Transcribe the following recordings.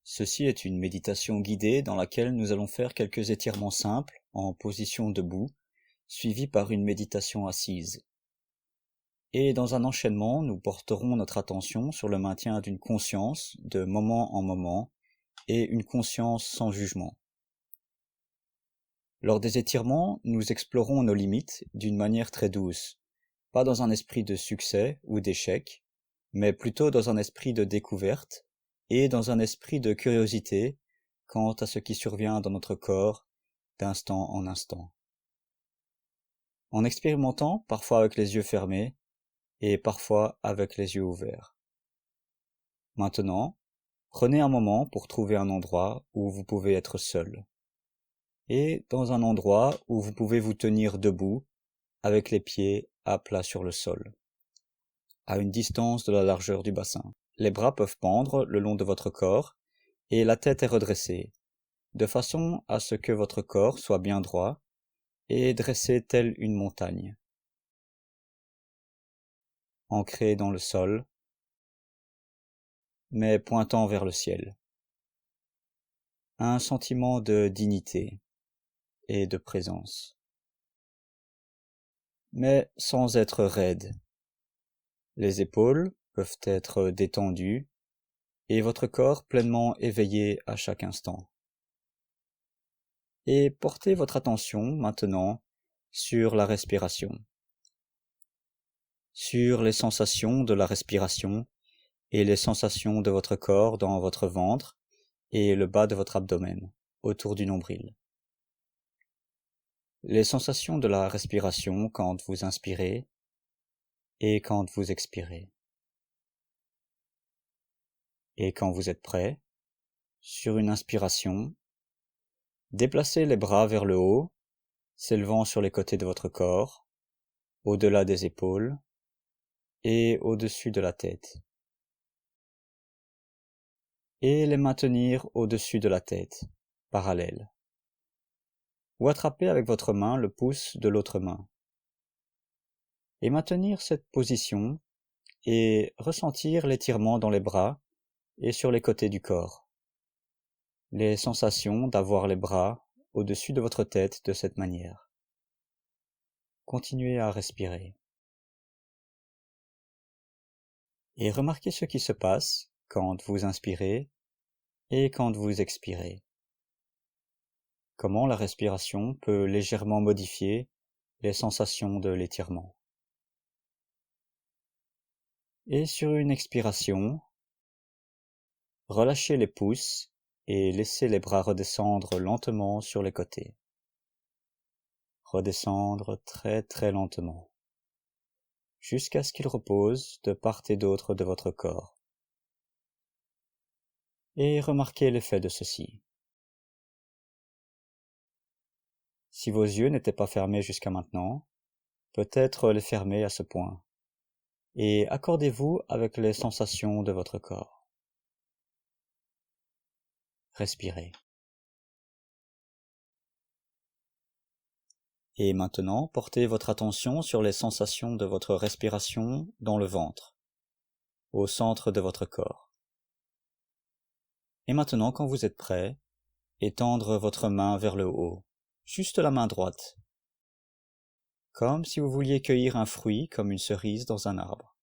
Ceci est une méditation guidée dans laquelle nous allons faire quelques étirements simples en position debout, suivis par une méditation assise. Et dans un enchaînement, nous porterons notre attention sur le maintien d'une conscience de moment en moment et une conscience sans jugement. Lors des étirements, nous explorons nos limites d'une manière très douce, pas dans un esprit de succès ou d'échec, mais plutôt dans un esprit de découverte et dans un esprit de curiosité quant à ce qui survient dans notre corps d'instant en instant. En expérimentant parfois avec les yeux fermés et parfois avec les yeux ouverts. Maintenant, prenez un moment pour trouver un endroit où vous pouvez être seul. Et dans un endroit où vous pouvez vous tenir debout avec les pieds à plat sur le sol, à une distance de la largeur du bassin. Les bras peuvent pendre le long de votre corps et la tête est redressée, de façon à ce que votre corps soit bien droit et dressé telle une montagne, ancré dans le sol, mais pointant vers le ciel. Un sentiment de dignité et de présence, mais sans être raide. Les épaules peuvent être détendues et votre corps pleinement éveillé à chaque instant. Et portez votre attention maintenant sur la respiration, sur les sensations de la respiration et les sensations de votre corps dans votre ventre et le bas de votre abdomen, autour du nombril. Les sensations de la respiration quand vous inspirez et quand vous expirez. Et quand vous êtes prêt, sur une inspiration, déplacez les bras vers le haut, s'élevant sur les côtés de votre corps, au-delà des épaules et au-dessus de la tête. Et les maintenir au-dessus de la tête, parallèles. Ou attraper avec votre main le pouce de l'autre main. Et maintenir cette position et ressentir l'étirement dans les bras et sur les côtés du corps. Les sensations d'avoir les bras au-dessus de votre tête de cette manière. Continuez à respirer. Et remarquez ce qui se passe quand vous inspirez et quand vous expirez. Comment la respiration peut légèrement modifier les sensations de l'étirement. Et sur une expiration, relâchez les pouces et laissez les bras redescendre lentement sur les côtés. Redescendre très très lentement, jusqu'à ce qu'ils reposent de part et d'autre de votre corps. Et remarquez l'effet de ceci. Si vos yeux n'étaient pas fermés jusqu'à maintenant, peut-être les fermer à ce point, et accordez-vous avec les sensations de votre corps. Respirez. Et maintenant, portez votre attention sur les sensations de votre respiration dans le ventre, au centre de votre corps. Et maintenant, quand vous êtes prêt, étendre votre main vers le haut, juste la main droite, comme si vous vouliez cueillir un fruit comme une cerise dans un arbre.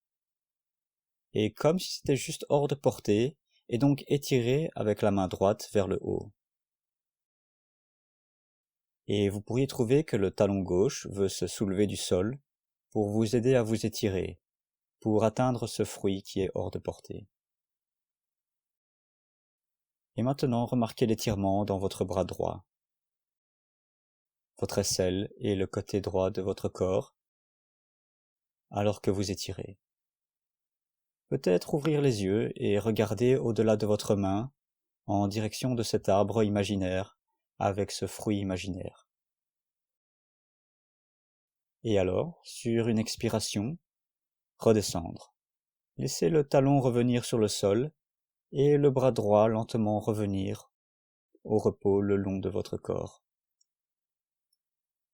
Et comme si c'était juste hors de portée, et donc étirer avec la main droite vers le haut. Et vous pourriez trouver que le talon gauche veut se soulever du sol pour vous aider à vous étirer, pour atteindre ce fruit qui est hors de portée. Et maintenant, remarquez l'étirement dans votre bras droit, votre aisselle et le côté droit de votre corps, alors que vous étirez. Peut-être ouvrir les yeux et regarder au-delà de votre main, en direction de cet arbre imaginaire, avec ce fruit imaginaire. Et alors, sur une expiration, redescendre. Laissez le talon revenir sur le sol, et le bras droit lentement revenir au repos le long de votre corps.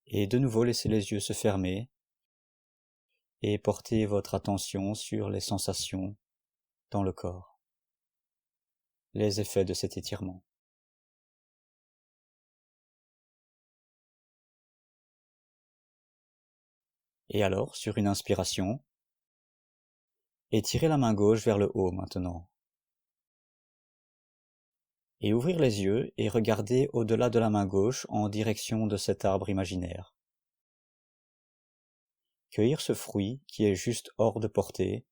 Et de nouveau laissez les yeux se fermer, et portez votre attention sur les sensations dans le corps. les effets de cet étirement. Et alors, sur une inspiration, étirez la main gauche vers le haut maintenant. Et ouvrir les yeux et regarder au-delà de la main gauche en direction de cet arbre imaginaire. Cueillir ce fruit qui est juste hors de portée.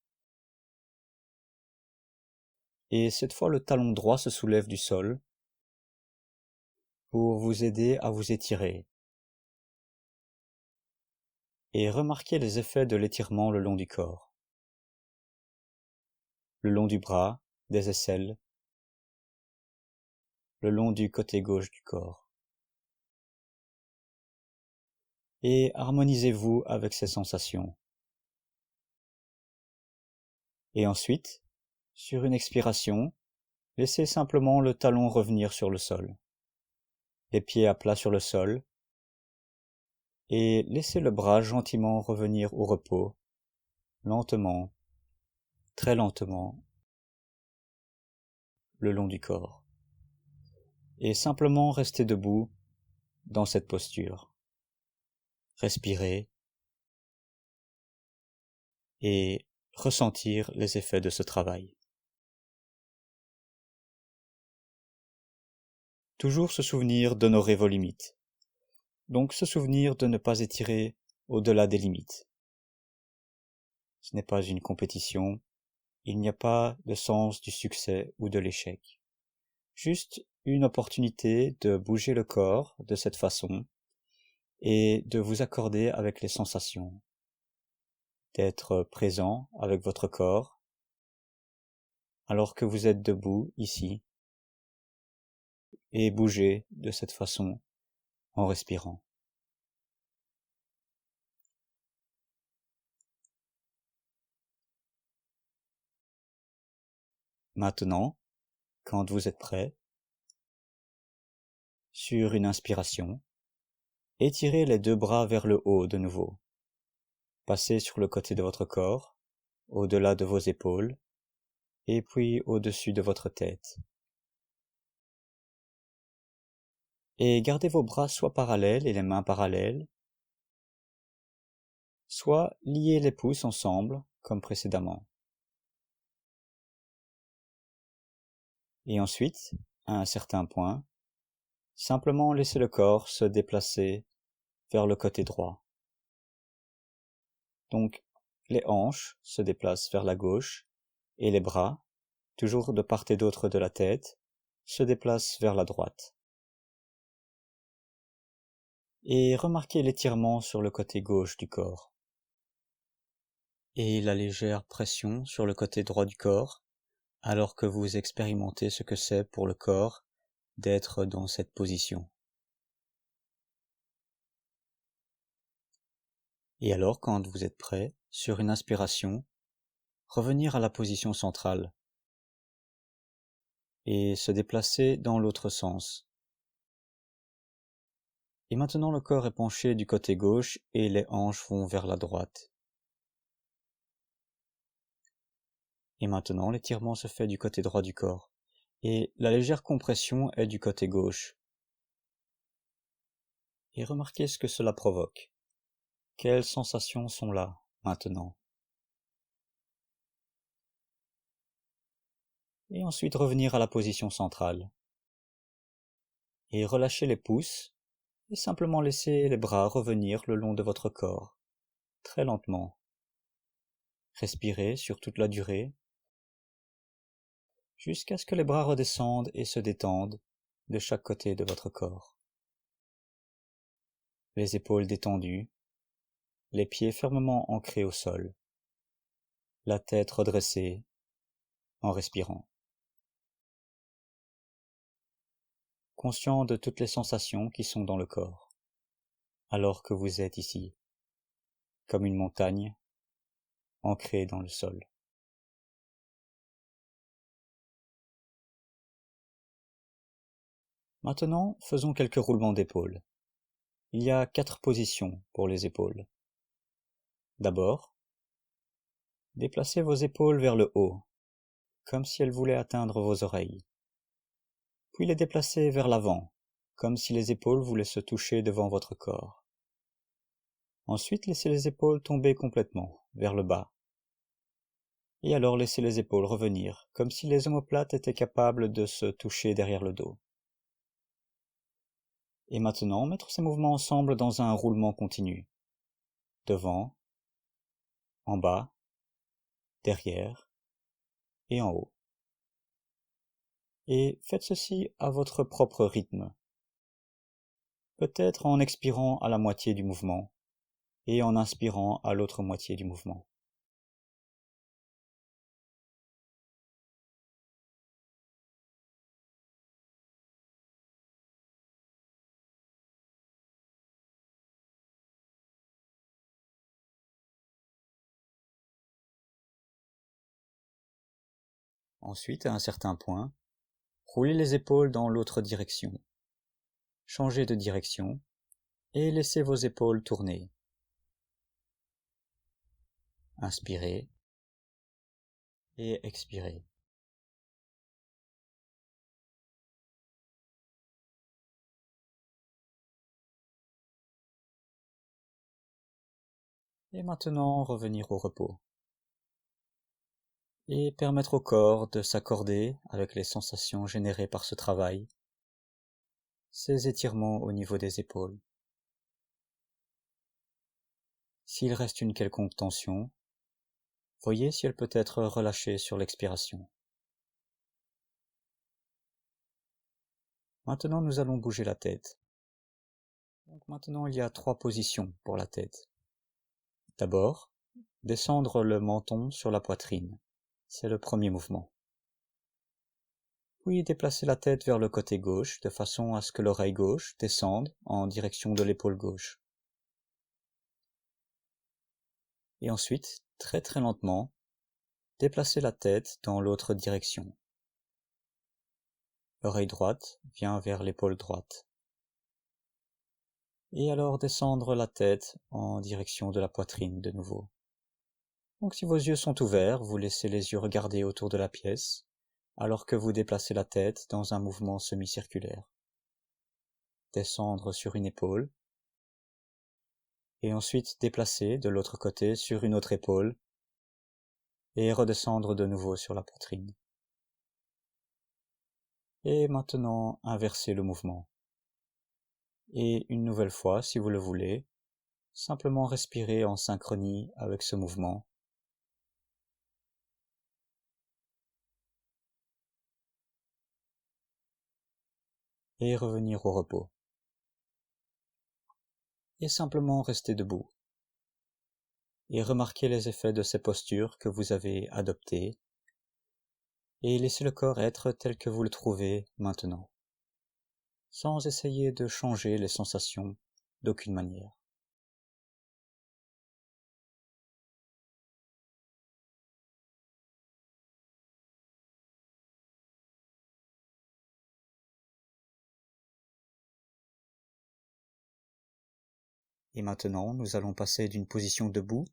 Et cette fois le talon droit se soulève du sol pour vous aider à vous étirer. Et remarquez les effets de l'étirement le long du corps. Le long du bras, des aisselles, le long du côté gauche du corps. Et harmonisez-vous avec ces sensations. Et ensuite, sur une expiration, laissez simplement le talon revenir sur le sol. Les pieds à plat sur le sol. Et laissez le bras gentiment revenir au repos, lentement, très lentement, le long du corps. Et simplement rester debout dans cette posture. Respirer et ressentir les effets de ce travail. Toujours se souvenir d'honorer vos limites. Donc se souvenir de ne pas étirer au-delà des limites. Ce n'est pas une compétition, il n'y a pas de sens du succès ou de l'échec. Juste une opportunité de bouger le corps de cette façon et de vous accorder avec les sensations, d'être présent avec votre corps alors que vous êtes debout ici et bouger de cette façon en respirant. Maintenant, quand vous êtes prêt, sur une inspiration, étirez les deux bras vers le haut de nouveau. Passez sur le côté de votre corps, au-delà de vos épaules, et puis au-dessus de votre tête. Et gardez vos bras soit parallèles et les mains parallèles, soit liez les pouces ensemble, comme précédemment. Et ensuite, à un certain point, simplement laissez le corps se déplacer vers le côté droit. Donc, les hanches se déplacent vers la gauche et les bras, toujours de part et d'autre de la tête, se déplacent vers la droite. Et remarquez l'étirement sur le côté gauche du corps. Et la légère pression sur le côté droit du corps, alors que vous expérimentez ce que c'est pour le corps d'être dans cette position. Et alors, quand vous êtes prêt, sur une inspiration, revenir à la position centrale et se déplacer dans l'autre sens. Et maintenant le corps est penché du côté gauche et les hanches vont vers la droite. Et maintenant l'étirement se fait du côté droit du corps et la légère compression est du côté gauche. Et remarquez ce que cela provoque. Quelles sensations sont là maintenant? Et ensuite revenir à la position centrale. Et relâchez les pouces et simplement laisser les bras revenir le long de votre corps, très lentement. Respirez sur toute la durée, jusqu'à ce que les bras redescendent et se détendent de chaque côté de votre corps. Les épaules détendues, les pieds fermement ancrés au sol, la tête redressée en respirant. Conscient de toutes les sensations qui sont dans le corps, alors que vous êtes ici, comme une montagne ancrée dans le sol. Maintenant, faisons quelques roulements d'épaules. Il y a 4 positions pour les épaules. D'abord, déplacez vos épaules vers le haut, comme si elles voulaient atteindre vos oreilles. puis les déplacer vers l'avant, comme si les épaules voulaient se toucher devant votre corps. Ensuite, laissez les épaules tomber complètement, vers le bas. Et alors laissez les épaules revenir, comme si les omoplates étaient capables de se toucher derrière le dos. Et maintenant, mettre ces mouvements ensemble dans un roulement continu. Devant, en bas, derrière et en haut. Et faites ceci à votre propre rythme. Peut-être en expirant à la moitié du mouvement et en inspirant à l'autre moitié du mouvement. Ensuite, à un certain point, roulez les épaules dans l'autre direction. Changez de direction et laissez vos épaules tourner. Inspirez et expirez. Et maintenant, revenir au repos. Et permettre au corps de s'accorder avec les sensations générées par ce travail, ces étirements au niveau des épaules. S'il reste une quelconque tension, voyez si elle peut être relâchée sur l'expiration. Maintenant, nous allons bouger la tête. Donc maintenant, il y a 3 positions pour la tête. D'abord, descendre le menton sur la poitrine. C'est le premier mouvement. Puis déplacer la tête vers le côté gauche de façon à ce que l'oreille gauche descende en direction de l'épaule gauche. Et ensuite, très très lentement, déplacer la tête dans l'autre direction. L'oreille droite vient vers l'épaule droite. Et alors descendre la tête en direction de la poitrine de nouveau. Donc si vos yeux sont ouverts, vous laissez les yeux regarder autour de la pièce, alors que vous déplacez la tête dans un mouvement semi-circulaire. Descendre sur une épaule, et ensuite déplacer de l'autre côté sur une autre épaule, et redescendre de nouveau sur la poitrine. Et maintenant, inverser le mouvement. Et une nouvelle fois, si vous le voulez, simplement respirer en synchronie avec ce mouvement. Et revenir au repos. Et simplement rester debout. Et remarquez les effets de ces postures que vous avez adoptées. Et laissez le corps être tel que vous le trouvez maintenant, sans essayer de changer les sensations d'aucune manière. Et maintenant, nous allons passer d'une position debout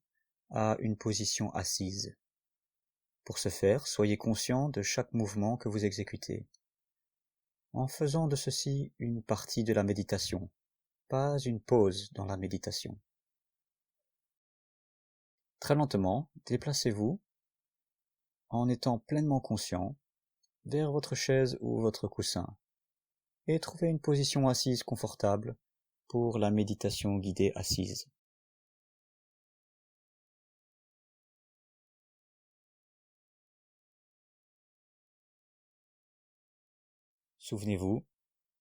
à une position assise. Pour ce faire, soyez conscient de chaque mouvement que vous exécutez, en faisant de ceci une partie de la méditation, pas une pause dans la méditation. Très lentement, déplacez-vous, en étant pleinement conscient, vers votre chaise ou votre coussin, et trouvez une position assise confortable pour la méditation guidée assise. Souvenez-vous,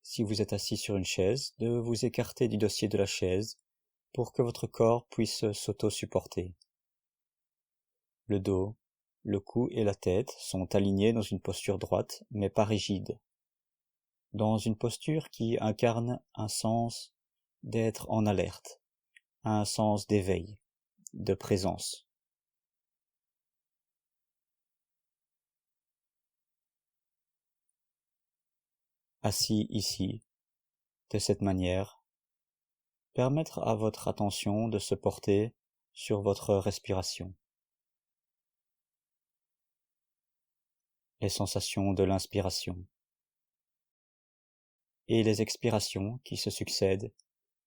si vous êtes assis sur une chaise, de vous écarter du dossier de la chaise pour que votre corps puisse s'auto-supporter. Le dos, le cou et la tête sont alignés dans une posture droite, mais pas rigide. Dans une posture qui incarne un sens d'être en alerte, un sens d'éveil, de présence. Assis ici, de cette manière, permettre à votre attention de se porter sur votre respiration. Les sensations de l'inspiration et les expirations qui se succèdent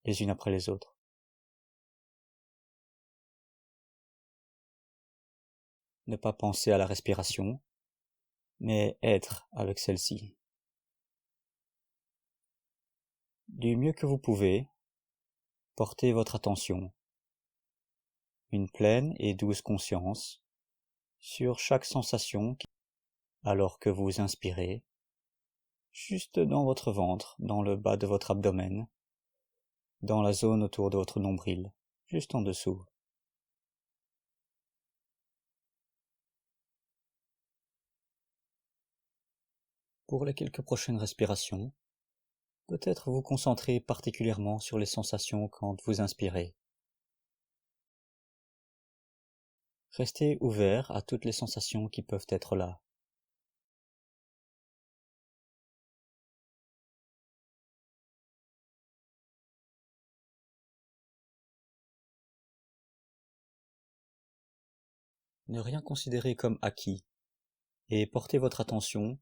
les unes après les autres. Ne pas penser à la respiration, mais être avec celle-ci. Du mieux que vous pouvez, portez votre attention, une pleine et douce conscience, sur chaque sensation alors que vous inspirez, juste dans votre ventre, dans le bas de votre abdomen, dans la zone autour de votre nombril, juste en dessous. Pour les quelques prochaines respirations, peut-être vous concentrer particulièrement sur les sensations quand vous inspirez. Restez ouvert à toutes les sensations qui peuvent être là. Ne rien considérer comme acquis et portez votre attention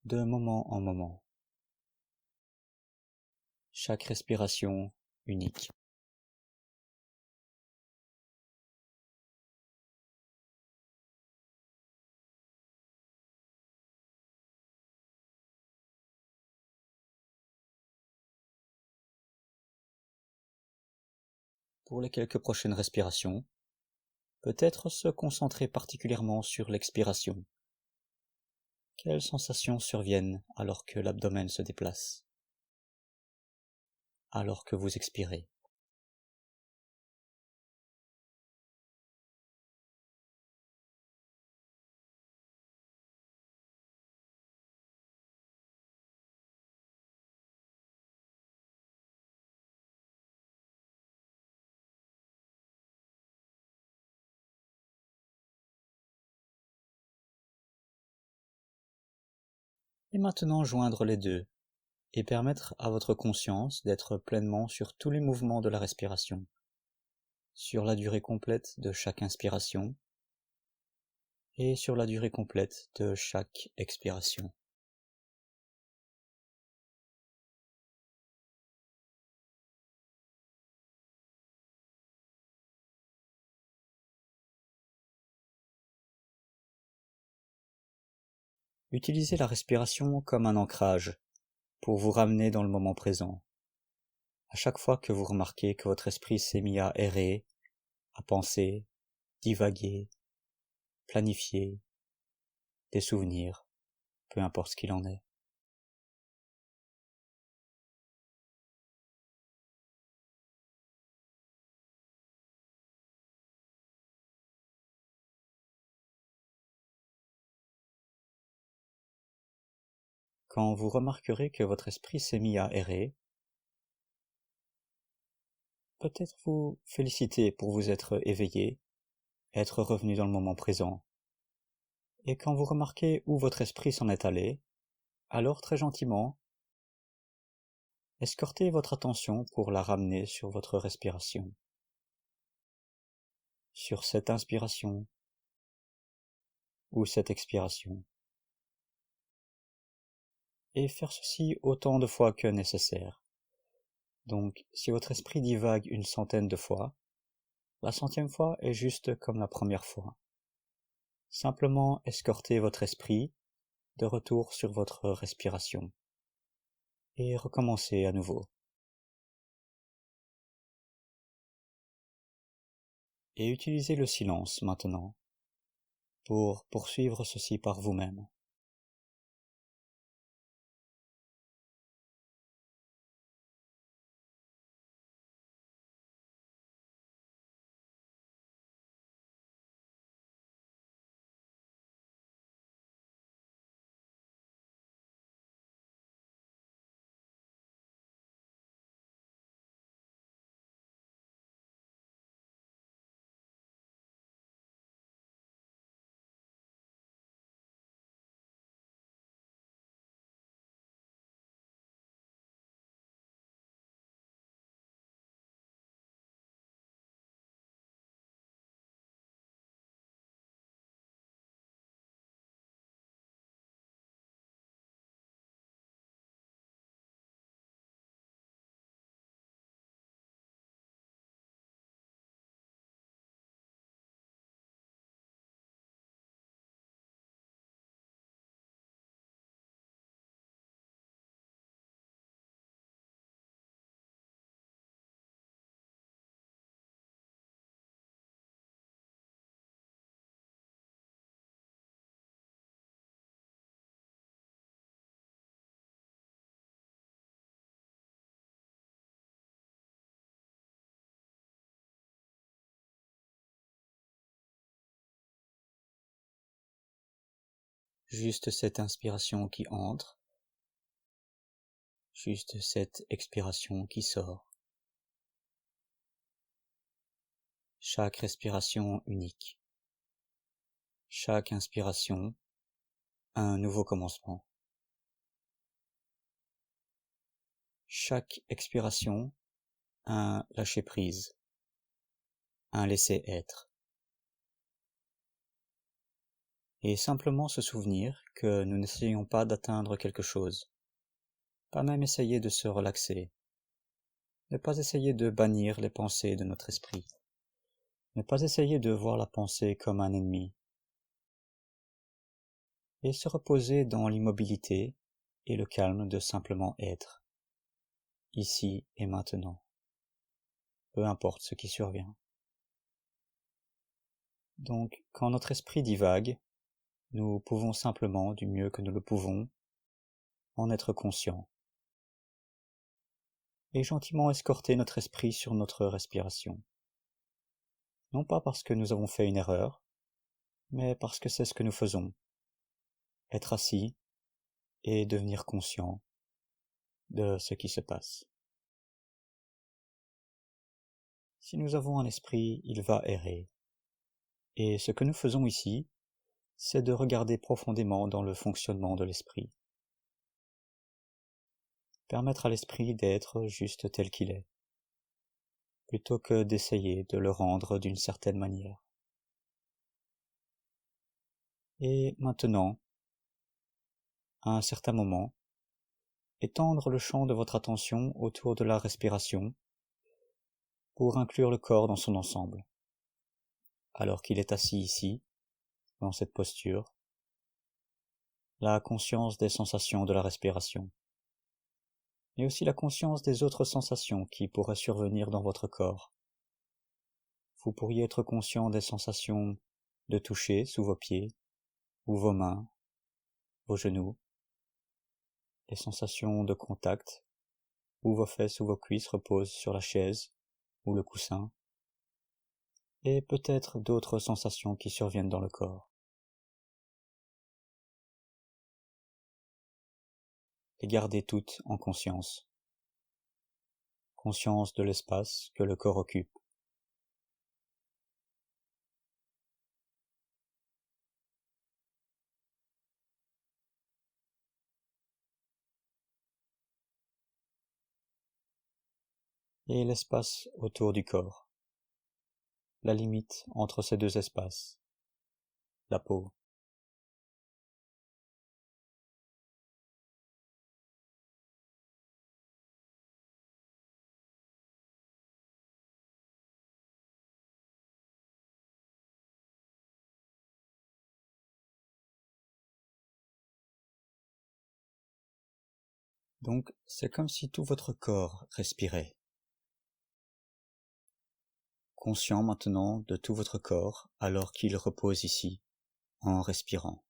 de moment en moment. Chaque respiration unique. Pour les quelques prochaines respirations, peut-être se concentrer particulièrement sur l'expiration. Quelles sensations surviennent alors que l'abdomen se déplace, alors que vous expirez? Et maintenant joindre les deux, et permettre à votre conscience d'être pleinement sur tous les mouvements de la respiration, sur la durée complète de chaque inspiration, et sur la durée complète de chaque expiration. Utilisez la respiration comme un ancrage pour vous ramener dans le moment présent. À chaque fois que vous remarquez que votre esprit s'est mis à errer, à penser, divaguer, planifier, des souvenirs, peu importe ce qu'il en est. Quand vous remarquerez que votre esprit s'est mis à errer, peut-être vous féliciter pour vous être éveillé, être revenu dans le moment présent. Et quand vous remarquez où votre esprit s'en est allé, alors très gentiment, escortez votre attention pour la ramener sur votre respiration, sur cette inspiration ou cette expiration. Et faire ceci autant de fois que nécessaire. Donc, si votre esprit divague une centaine de fois, la 100e fois est juste comme la première fois. Simplement escortez votre esprit de retour sur votre respiration. Et recommencez à nouveau. Et utilisez le silence maintenant pour poursuivre ceci par vous-même. juste cette inspiration qui entre, juste cette expiration qui sort. Chaque respiration unique. Chaque inspiration, un nouveau commencement. Chaque expiration, un lâcher-prise, un laisser-être. Et simplement se souvenir que nous n'essayons pas d'atteindre quelque chose, pas même essayer de se relaxer, ne pas essayer de bannir les pensées de notre esprit, ne pas essayer de voir la pensée comme un ennemi, et se reposer dans l'immobilité et le calme de simplement être, ici et maintenant, peu importe ce qui survient. Donc, quand notre esprit divague, nous pouvons simplement, du mieux que nous le pouvons, en être conscients, et gentiment escorter notre esprit sur notre respiration. Non pas parce que nous avons fait une erreur, mais parce que c'est ce que nous faisons. Être assis et devenir conscient de ce qui se passe. Si nous avons un esprit, il va errer. Et ce que nous faisons ici, c'est de regarder profondément dans le fonctionnement de l'esprit. Permettre à l'esprit d'être juste tel qu'il est, plutôt que d'essayer de le rendre d'une certaine manière. Et maintenant, à un certain moment, étendre le champ de votre attention autour de la respiration pour inclure le corps dans son ensemble. Alors qu'il est assis ici, dans cette posture, la conscience des sensations de la respiration, mais aussi la conscience des autres sensations qui pourraient survenir dans votre corps. Vous pourriez être conscient des sensations de toucher sous vos pieds, ou vos mains, vos genoux, les sensations de contact, où vos fesses ou vos cuisses reposent sur la chaise ou le coussin, et peut-être d'autres sensations qui surviennent dans le corps. Et gardez toutes en conscience. Conscience de l'espace que le corps occupe. Et l'espace autour du corps. La limite entre ces deux espaces. La peau. Donc, c'est comme si tout votre corps respirait. Conscient maintenant de tout votre corps alors qu'il repose ici, en respirant.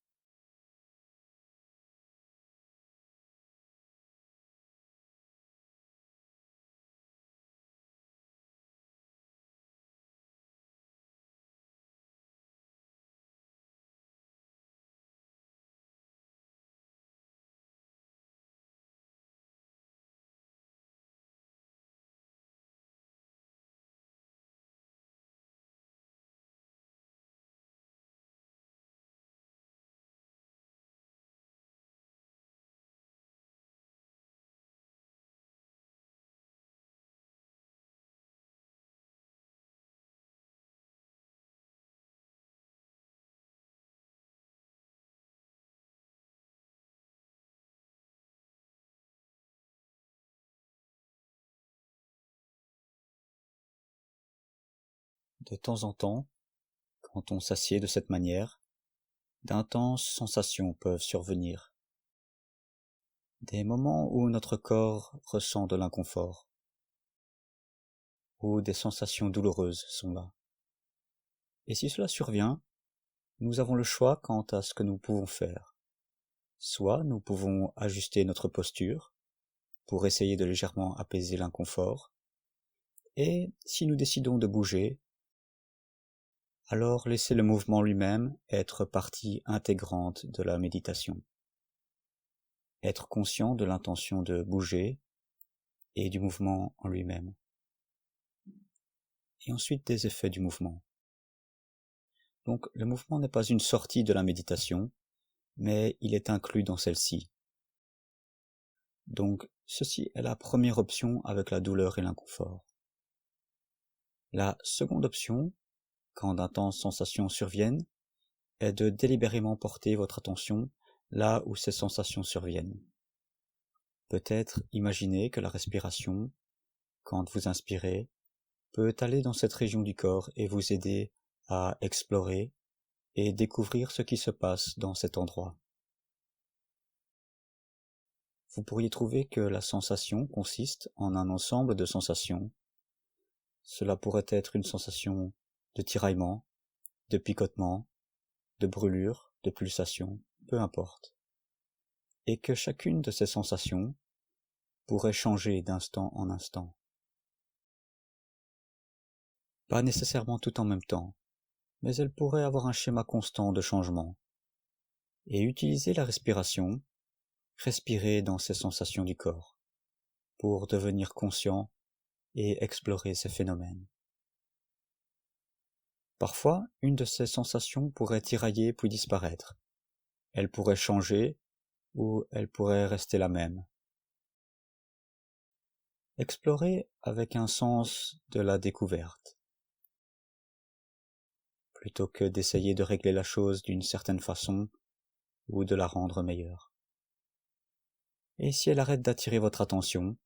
De temps en temps, quand on s'assied de cette manière, d'intenses sensations peuvent survenir. Des moments où notre corps ressent de l'inconfort, où des sensations douloureuses sont là. Et si cela survient, nous avons le choix quant à ce que nous pouvons faire. Soit nous pouvons ajuster notre posture pour essayer de légèrement apaiser l'inconfort, et si nous décidons de bouger, alors laissez le mouvement lui-même être partie intégrante de la méditation. Être conscient de l'intention de bouger et du mouvement en lui-même. Et ensuite des effets du mouvement. Donc le mouvement n'est pas une sortie de la méditation, mais il est inclus dans celle-ci. Donc ceci est la première option avec la douleur et l'inconfort. La seconde option, quand d'intenses sensations surviennent, est de délibérément porter votre attention là où ces sensations surviennent. Peut-être imaginez que la respiration, quand vous inspirez, peut aller dans cette région du corps et vous aider à explorer et découvrir ce qui se passe dans cet endroit. Vous pourriez trouver que la sensation consiste en un ensemble de sensations. Cela pourrait être une sensation de tiraillement, de picotement, de brûlure, de pulsation, peu importe. Et que chacune de ces sensations pourrait changer d'instant en instant. Pas nécessairement tout en même temps, mais elle pourrait avoir un schéma constant de changement. Et utiliser la respiration, respirer dans ces sensations du corps, pour devenir conscient et explorer ces phénomènes. Parfois, une de ces sensations pourrait tirailler puis disparaître. Elle pourrait changer ou elle pourrait rester la même. Explorer avec un sens de la découverte, plutôt que d'essayer de régler la chose d'une certaine façon ou de la rendre meilleure. Et si elle arrête d'attirer votre attention,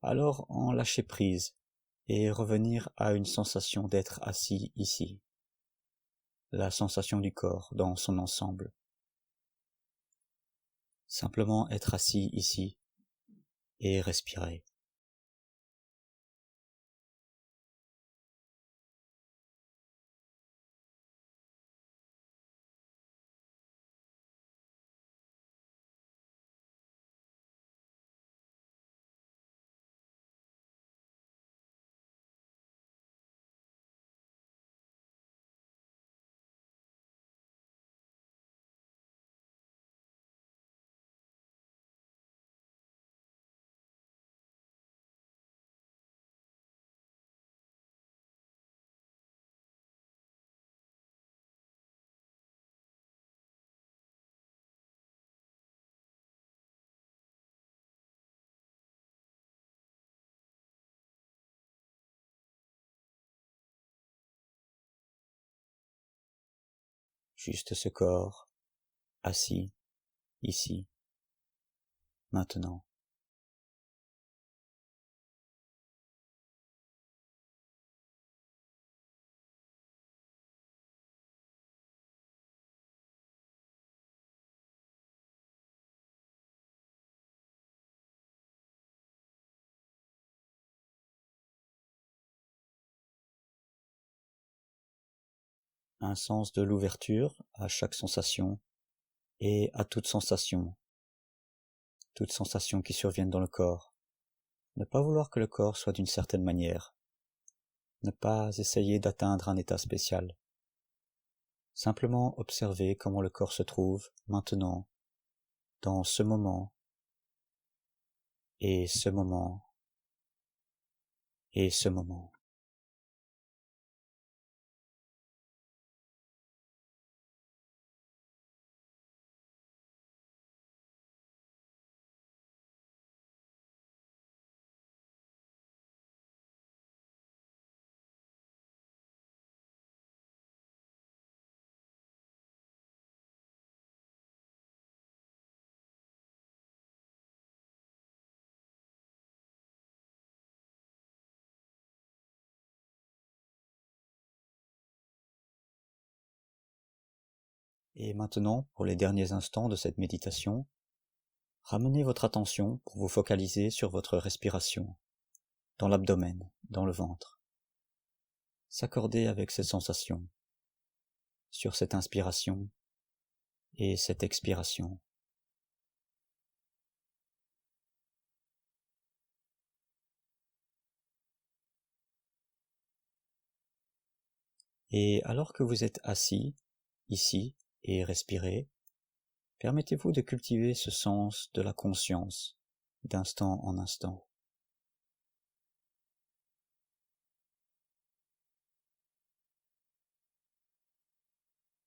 alors en lâcher prise et revenir à une sensation d'être assis ici, la sensation du corps dans son ensemble. Simplement être assis ici et respirer. Juste ce corps, assis, ici, maintenant. Un sens de l'ouverture à chaque sensation et à toute sensation qui surviennent dans le corps. Ne pas vouloir que le corps soit d'une certaine manière. Ne pas essayer d'atteindre un état spécial. Simplement observer comment le corps se trouve maintenant, dans ce moment, et ce moment, et ce moment. Et maintenant, pour les derniers instants de cette méditation, ramenez votre attention pour vous focaliser sur votre respiration, dans l'abdomen, dans le ventre. S'accorder avec ces sensations, sur cette inspiration et cette expiration. Et alors que vous êtes assis, ici, et respirez, permettez-vous de cultiver ce sens de la conscience, d'instant en instant.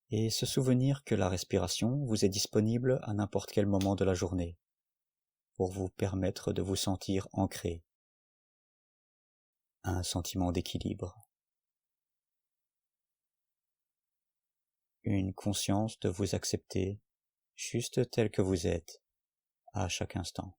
Et se souvenir que la respiration vous est disponible à n'importe quel moment de la journée, pour vous permettre de vous sentir ancré, un sentiment d'équilibre, une conscience de vous accepter juste tel que vous êtes, à chaque instant.